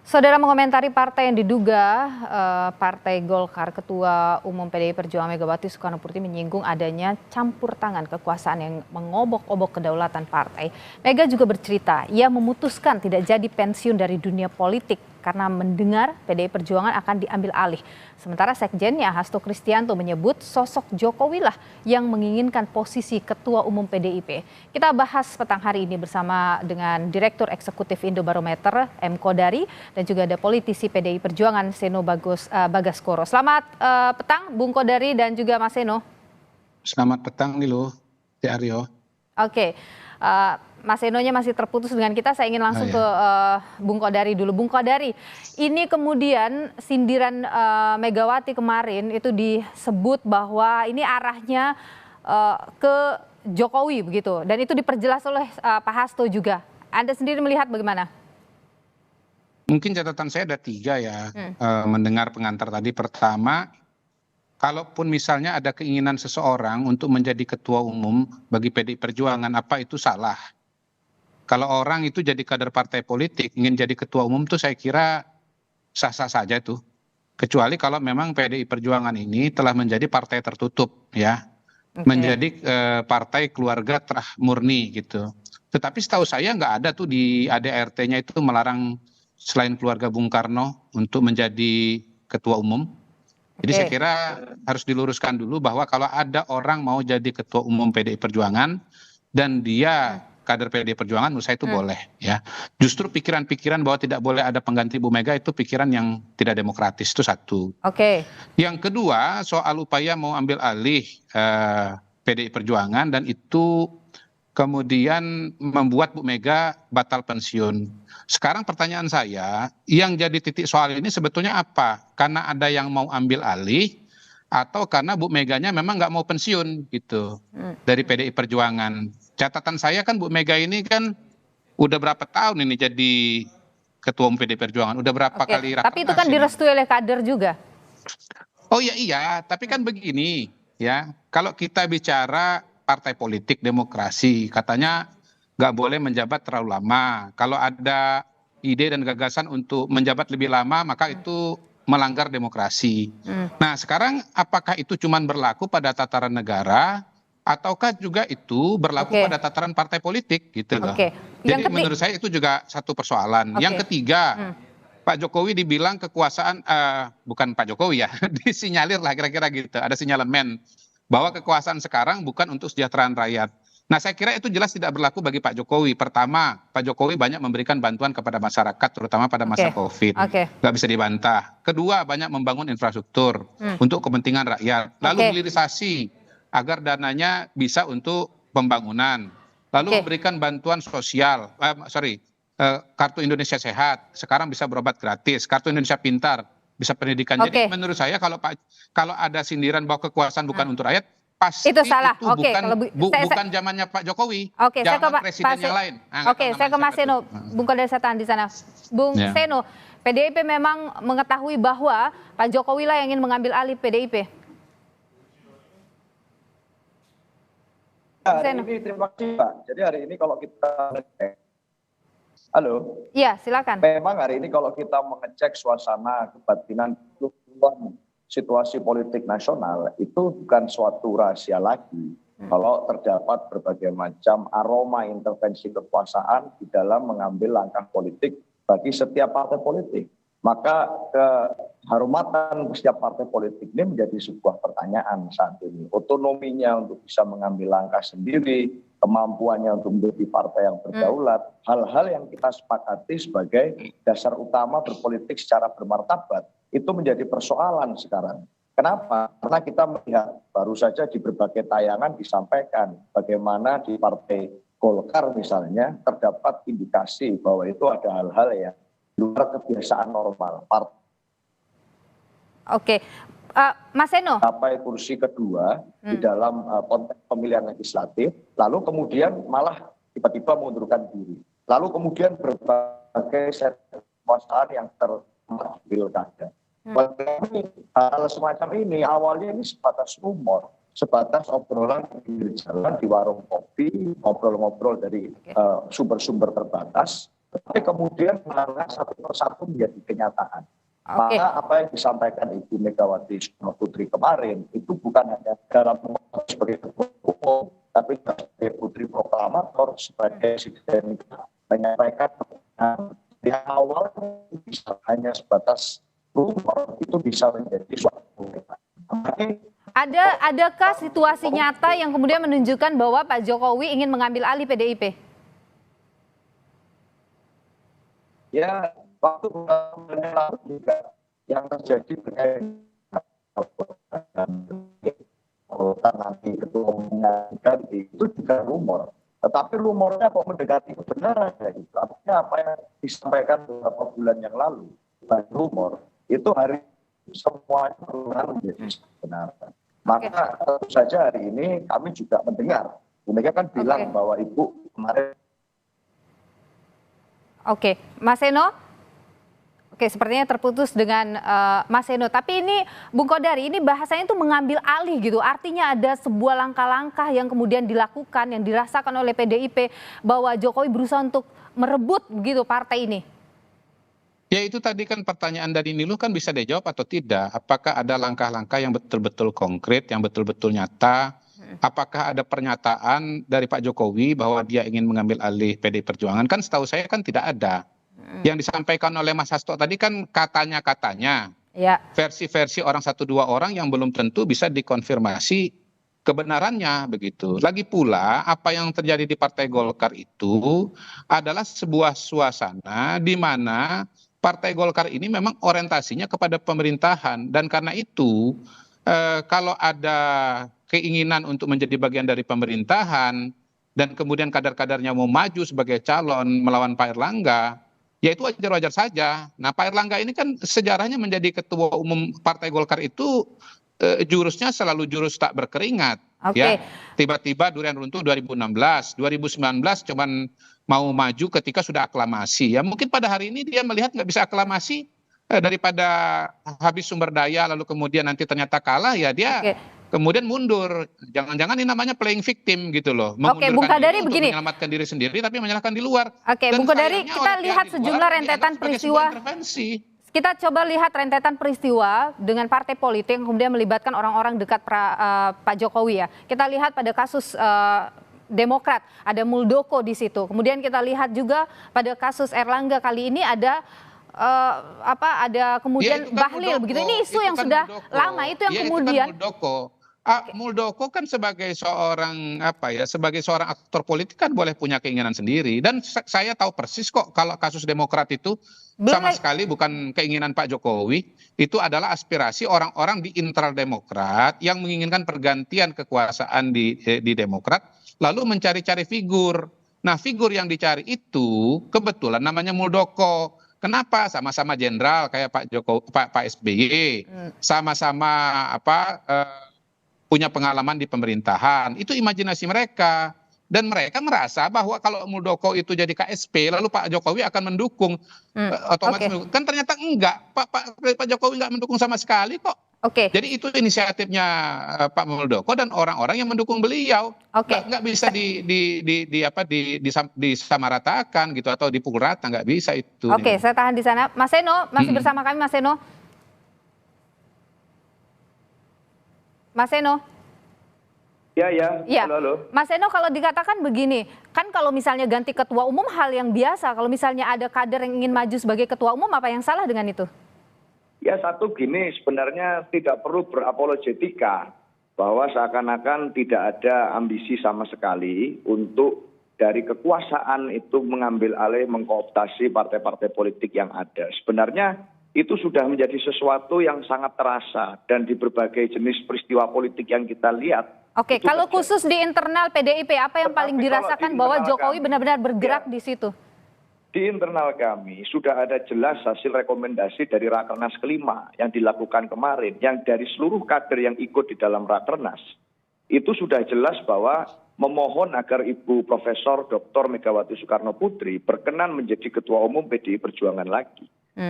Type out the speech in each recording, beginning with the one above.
Saudara mengomentari partai yang diduga Partai Golkar, Ketua Umum PDI Perjuangan Megawati Soekarnoputri menyinggung adanya campur tangan kekuasaan yang mengobok-obok kedaulatan partai. Mega juga bercerita, ia memutuskan tidak jadi pensiun dari dunia politik karena mendengar PDI Perjuangan akan diambil alih. Sementara sekjennya Hasto Kristianto menyebut sosok Jokowi lah yang menginginkan posisi Ketua Umum PDIP. Kita bahas petang hari ini bersama dengan Direktur Eksekutif Indobarometer M. Kodari dan juga ada politisi PDI Perjuangan Seno Bagaskoro. Selamat petang Bung Kodari dan juga Mas Seno. Selamat petang Nilo, Aryo. Oke. Mas Enonya masih terputus dengan kita, saya ingin langsung ke Bung Kodari dulu. Bung Kodari, ini kemudian sindiran Megawati kemarin itu disebut bahwa ini arahnya ke Jokowi begitu, dan itu diperjelas oleh Pak Hasto juga. Anda sendiri melihat bagaimana? Mungkin catatan saya ada 3 ya, mendengar pengantar tadi. Pertama, kalaupun misalnya ada keinginan seseorang untuk menjadi ketua umum bagi PDI Perjuangan, apa itu salah? Kalau orang itu jadi kader partai politik, ingin jadi ketua umum tuh saya kira sah-sah saja tuh. Kecuali kalau memang PDI Perjuangan ini telah menjadi partai tertutup ya. Menjadi partai keluarga terah murni gitu. Tetapi setahu saya nggak ada tuh di ADRT-nya itu melarang selain keluarga Bung Karno untuk menjadi ketua umum. Jadi saya kira harus diluruskan dulu bahwa kalau ada orang mau jadi ketua umum PDI Perjuangan dan dia kader PDI Perjuangan, menurut saya itu boleh ya. Justru pikiran-pikiran bahwa tidak boleh ada pengganti Bu Mega itu pikiran yang tidak demokratis, itu satu. Yang kedua, soal upaya mau ambil alih PDI Perjuangan dan itu kemudian membuat Bu Mega batal pensiun. Sekarang pertanyaan saya, yang jadi titik soal ini sebetulnya apa? Karena ada yang mau ambil alih atau karena Bu Meganya memang nggak mau pensiun gitu dari PDI Perjuangan. Catatan saya kan Bu Mega ini kan udah berapa tahun ini jadi ketua umum PDI Perjuangan, udah berapa kali rakernas. Tapi itu kan direstui oleh kader juga. Oh iya, tapi kan begini ya, kalau kita bicara partai politik demokrasi, katanya nggak boleh menjabat terlalu lama. Kalau ada ide dan gagasan untuk menjabat lebih lama, maka itu melanggar demokrasi. Nah, sekarang apakah itu cuma berlaku pada tataran negara, ataukah juga itu berlaku pada tataran partai politik gitu loh. Jadi menurut saya itu juga satu persoalan. Yang ketiga, Pak Jokowi dibilang kekuasaan, bukan Pak Jokowi ya, disinyalir lah kira-kira gitu, ada sinyalemen bahwa kekuasaan sekarang bukan untuk kesejahteraan rakyat. Nah, saya kira itu jelas tidak berlaku bagi Pak Jokowi. Pertama, Pak Jokowi banyak memberikan bantuan kepada masyarakat, terutama pada masa COVID. Nggak bisa dibantah. Kedua, banyak membangun infrastruktur untuk kepentingan rakyat. Lalu hilirisasi agar dananya bisa untuk pembangunan. Lalu memberikan bantuan sosial, Kartu Indonesia Sehat, sekarang bisa berobat gratis. Kartu Indonesia Pintar, bisa pendidikan. Jadi menurut saya kalau ada sindiran bahwa kekuasaan bukan untuk rakyat, pasti itu salah. Bukan zamannya Pak Jokowi, zaman presiden yang lain. Saya ke Mas Seno. Bung Kodari saya tahan di sana. Bung Seno, PDIP memang mengetahui bahwa Pak Jokowi lah yang ingin mengambil alih PDIP. Hari ini terima kasih Pak. Jadi hari ini kalau kita halo. Iya, silakan. Memang hari ini kalau kita mengecek suasana kebatinan situasi politik nasional itu bukan suatu rahasia lagi. Kalau terdapat berbagai macam aroma intervensi kekuasaan di dalam mengambil langkah politik bagi setiap partai politik. Maka kehormatan setiap partai politik ini menjadi sebuah pertanyaan saat ini. Otonominya untuk bisa mengambil langkah sendiri, kemampuannya untuk menjadi partai yang berdaulat, hal-hal yang kita sepakati sebagai dasar utama berpolitik secara bermartabat, itu menjadi persoalan sekarang. Kenapa? Karena kita melihat baru saja di berbagai tayangan disampaikan bagaimana di Partai Golkar misalnya terdapat indikasi bahwa itu ada hal-hal yang luar kebiasaan normal. Mas Seno. Sampai kursi kedua di dalam konteks pemilihan legislatif, lalu kemudian malah tiba-tiba mengundurkan diri. Lalu kemudian berbagai kekuasaan yang terpilkada. Hal semacam ini awalnya ini sebatas rumor, sebatas obrolan di jalan, di warung kopi, ngobrol-ngobrol dari sumber-sumber terbatas. tapi kemudian mengarah satu persatu menjadi kenyataan. Oke. Maka apa yang disampaikan Ibu Megawati Soekarno Putri kemarin itu bukan hanya dalam sebagai ketua umum, tapi sebagai putri proklamator, sebagai presiden menyampaikan di awal bisa hanya sebatas rumor, itu bisa menjadi suatu Adakah situasi nyata yang kemudian menunjukkan bahwa Pak Jokowi ingin mengambil alih PDIP? Ya, waktu bulan lalu juga yang terjadi berkaitan nanti ketua umumnya ganti itu juga rumor. Tetapi rumornya kok mendekati kebenaran ya itu. Artinya apa yang disampaikan beberapa bulan yang lalu bukan rumor, itu hari semuanya berulang menjadi kebenaran. Maka tentu saja hari ini kami juga mendengar, Bu Mega kan bilang bahwa Ibu kemarin. Oke, Mas Seno. Oke, sepertinya terputus dengan Mas Seno. Tapi ini, Bung Kodari, ini bahasanya itu mengambil alih gitu. Artinya ada sebuah langkah-langkah yang kemudian dilakukan, yang dirasakan oleh PDIP, bahwa Jokowi berusaha untuk merebut gitu partai ini. Ya itu tadi kan pertanyaan dari Niluh kan bisa dijawab atau tidak. Apakah ada langkah-langkah yang betul-betul konkret, yang betul-betul nyata? Apakah ada pernyataan dari Pak Jokowi bahwa dia ingin mengambil alih PDI Perjuangan? Kan setahu saya kan tidak ada. Yang disampaikan oleh Mas Hasto tadi kan katanya-katanya. Ya. Versi-versi orang satu dua orang yang belum tentu bisa dikonfirmasi kebenarannya begitu. Lagi pula apa yang terjadi di Partai Golkar itu adalah sebuah suasana di mana Partai Golkar ini memang orientasinya kepada pemerintahan, dan karena itu kalau ada keinginan untuk menjadi bagian dari pemerintahan dan kemudian kader-kadernya mau maju sebagai calon melawan Pak Erlangga, ya itu wajar-wajar saja. Nah, Pak Erlangga ini kan sejarahnya menjadi ketua umum Partai Golkar itu jurusnya selalu jurus tak berkeringat. Ya, tiba-tiba durian runtuh 2016, 2019 cuman mau maju ketika sudah aklamasi. Ya mungkin pada hari ini dia melihat nggak bisa aklamasi, daripada habis sumber daya lalu kemudian nanti ternyata kalah, ya dia kemudian mundur. Jangan-jangan ini namanya playing victim gitu loh. Bung Kodari untuk begini. menyelamatkan diri sendiri tapi menyalahkan di luar. Bung Kodari, kita lihat sejumlah rentetan peristiwa. Kita coba lihat rentetan peristiwa dengan partai politik yang kemudian melibatkan orang-orang dekat Pak Jokowi ya. Kita lihat pada kasus Demokrat, ada Muldoko di situ. Kemudian kita lihat juga pada kasus Erlangga kali ini ada ada kemudian Bahlil Muldoko, begitu. Ini isu yang sudah Muldoko. Lama itu yang kemudian itu kan Muldoko kan sebagai seorang sebagai seorang aktor politik kan boleh punya keinginan sendiri, dan saya tahu persis kok kalau kasus Demokrat itu sama sekali bukan keinginan Pak Jokowi, itu adalah aspirasi orang-orang di internal Demokrat yang menginginkan pergantian kekuasaan di Demokrat, lalu mencari-cari figur. Nah, figur yang dicari itu kebetulan namanya Muldoko. Kenapa? Sama-sama jenderal kayak Pak SBY, sama-sama punya pengalaman di pemerintahan. Itu imajinasi mereka. Dan mereka merasa bahwa kalau Muldoko itu jadi KSP, lalu Pak Jokowi akan mendukung. Otomatis kan ternyata enggak. Pak Jokowi enggak mendukung sama sekali kok. Jadi itu inisiatifnya Pak Muldoko dan orang-orang yang mendukung beliau. Nggak bisa disamaratakan gitu atau dipukul rata, nggak bisa itu. Saya tahan di sana. Mas Seno masih bersama kami, Mas Seno. Mas Seno. Ya. Halo. Mas Seno, kalau dikatakan begini, kan kalau misalnya ganti ketua umum hal yang biasa. Kalau misalnya ada kader yang ingin maju sebagai ketua umum, apa yang salah dengan itu? Ya, satu gini, sebenarnya tidak perlu berapologetika bahwa seakan-akan tidak ada ambisi sama sekali untuk dari kekuasaan itu mengambil alih, mengkooptasi partai-partai politik yang ada. Sebenarnya itu sudah menjadi sesuatu yang sangat terasa dan di berbagai jenis peristiwa politik yang kita lihat. Kalau khusus di internal PDIP, apa yang paling dirasakan bahwa Jokowi benar-benar bergerak di situ? Di internal kami sudah ada jelas hasil rekomendasi dari Rakernas kelima yang dilakukan kemarin, yang dari seluruh kader yang ikut di dalam Rakernas. Itu sudah jelas bahwa memohon agar Ibu Profesor Dr. Megawati Soekarno Putri berkenan menjadi Ketua Umum PDI Perjuangan lagi.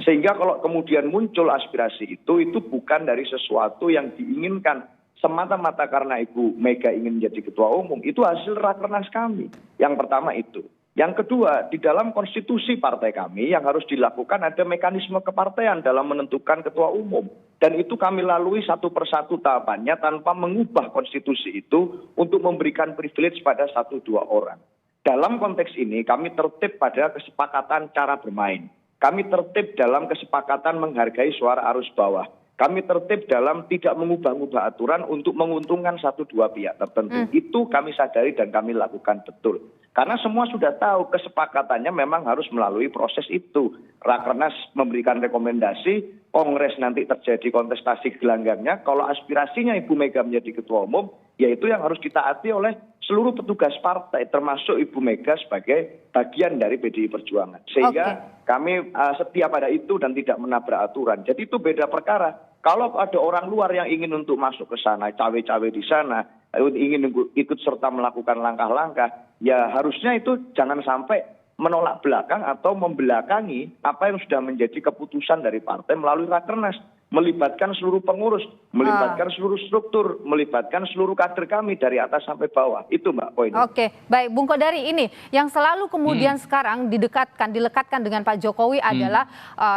Sehingga kalau kemudian muncul aspirasi itu bukan dari sesuatu yang diinginkan semata-mata karena Ibu Mega ingin menjadi Ketua Umum. Itu hasil Rakernas kami. Yang pertama itu. Yang kedua, di dalam konstitusi partai kami yang harus dilakukan ada mekanisme kepartean dalam menentukan ketua umum. Dan itu kami lalui satu persatu tahapannya tanpa mengubah konstitusi itu untuk memberikan privilege pada 1-2 orang. Dalam konteks ini kami tertib pada kesepakatan cara bermain. Kami tertib dalam kesepakatan menghargai suara arus bawah. Kami tertib dalam tidak mengubah-ubah aturan untuk menguntungkan 1-2 pihak tertentu. Itu kami sadari dan kami lakukan betul. Karena semua sudah tahu kesepakatannya memang harus melalui proses itu. Rakernas memberikan rekomendasi, Kongres nanti terjadi kontestasi gelanggangnya. Kalau aspirasinya Ibu Mega menjadi ketua umum, yaitu yang harus ditaati oleh seluruh petugas partai, termasuk Ibu Mega sebagai bagian dari PDI Perjuangan. Sehingga kami setia pada itu dan tidak menabrak aturan. Jadi itu beda perkara. Kalau ada orang luar yang ingin untuk masuk ke sana, cawe-cawe di sana, ingin ikut serta melakukan langkah-langkah, ya harusnya itu jangan sampai menolak belakang atau membelakangi apa yang sudah menjadi keputusan dari partai melalui Rakernas. Melibatkan seluruh pengurus, melibatkan seluruh struktur, melibatkan seluruh kader kami dari atas sampai bawah. Itu Mbak poinnya. Oke, baik Bung Kodari, ini yang selalu kemudian sekarang dilekatkan dengan Pak Jokowi adalah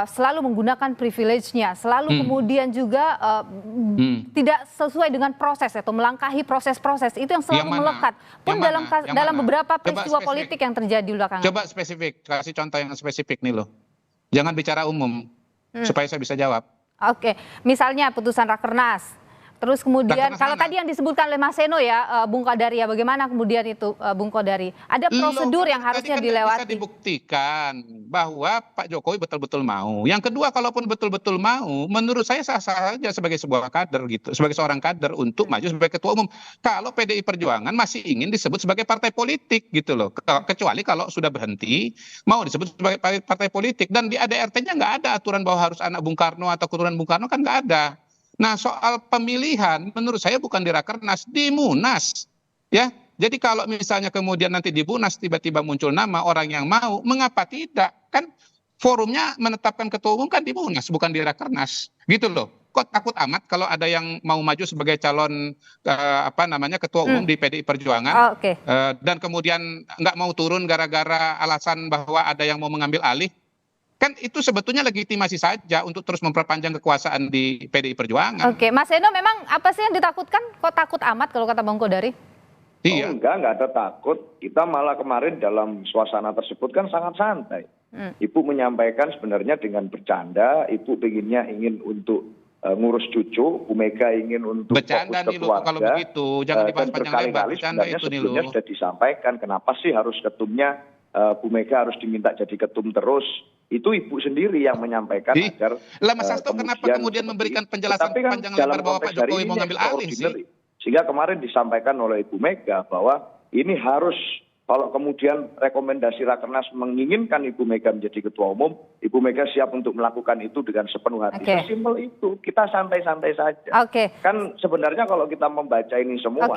selalu menggunakan privilege-nya, selalu kemudian juga tidak sesuai dengan proses atau melangkahi proses-proses. Itu yang selalu melekat. Pun dalam beberapa peristiwa politik yang terjadi belakangan. Coba spesifik, kasih contoh yang spesifik nih loh. Jangan bicara umum, supaya saya bisa jawab. Oke, misalnya putusan Rakernas. Terus kemudian kalau tadi yang disebutkan oleh Mas Seno ya, Bung Kodari, ya bagaimana kemudian itu Bung Kodari? Ada prosedur yang harusnya dilewati. Bisa dibuktikan bahwa Pak Jokowi betul-betul mau. Yang kedua, kalaupun betul-betul mau, menurut saya sah-sah saja sebagai sebuah kader gitu, sebagai seorang kader untuk maju sebagai ketua umum. Kalau PDI Perjuangan masih ingin disebut sebagai partai politik gitu loh. Kecuali kalau sudah berhenti mau disebut sebagai partai politik, dan di ADRT-nya nggak ada aturan bahwa harus anak Bung Karno atau keturunan Bung Karno, kan nggak ada. Nah, soal pemilihan menurut saya bukan di Rakernas, di Munas. Ya, jadi kalau misalnya kemudian nanti di Munas tiba-tiba muncul nama orang yang mau, mengapa tidak? Kan forumnya menetapkan ketua umum kan di Munas, bukan di Rakernas. Gitu loh. Kok takut amat kalau ada yang mau maju sebagai calon ketua umum di PDI Perjuangan, dan kemudian nggak mau turun gara-gara alasan bahwa ada yang mau mengambil alih? Kan itu sebetulnya legitimasi saja untuk terus memperpanjang kekuasaan di PDI Perjuangan. Oke, Mas Seno, memang apa sih yang ditakutkan? Kok takut amat kalau kata Bang Kodari? Iya. Oh, enggak ada takut. Kita malah kemarin dalam suasana tersebut kan sangat santai. Ibu menyampaikan sebenarnya dengan bercanda, Ibu ingin untuk ngurus cucu, Bu Mega ingin untuk bercanda fokus ke keluarga. Kalau begitu, jangan dibahas panjang lebar. Bercanda itu nih sebelumnya sudah disampaikan, kenapa sih harus ketumnya Bu Mega harus diminta jadi ketum terus. Itu Ibu sendiri yang menyampaikan agar Mas Hasto kenapa kemudian memberikan penjelasan panjang lebar bahwa Pak Jokowi mau ngambil alih sih? Sehingga kemarin disampaikan oleh Ibu Mega bahwa ini harus, kalau kemudian rekomendasi Rakernas menginginkan Ibu Mega menjadi ketua umum, Ibu Mega siap untuk melakukan itu dengan sepenuh hati. Sesimpel itu, kita santai-santai saja. Kan sebenarnya kalau kita membaca ini semua,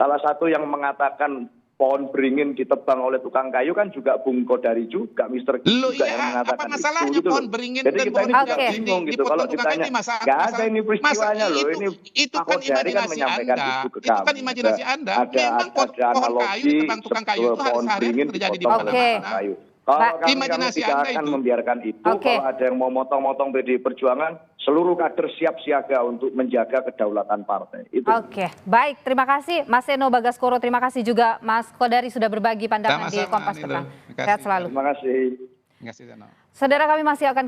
salah satu yang mengatakan pohon beringin ditebang oleh tukang kayu kan juga Bung Kodari juga, Mr. juga yang mengatakan apa masalahnya itu. Pohon beringin jadi dan kita ini juga bingung gitu kalau ditanya, nggak ada ini peristiwanya loh, ini Pak Kodari kan menyampaikan itu ke kami. Itu kan imajinasi Anda. Memang pohon kayu ditebang tukang kayu itu hari-hari terjadi di mana-mana. Kalau kami tidak akan membiarkan itu, kalau ada yang mau motong-motong PDI Perjuangan, seluruh kader siap siaga untuk menjaga kedaulatan partai. Oke, baik. Terima kasih Mas Seno Bagaskoro, terima kasih juga Mas Kodari sudah berbagi pandangan di Kompas Petang. Sehat selalu. Terima kasih. Saudara, kami masih akan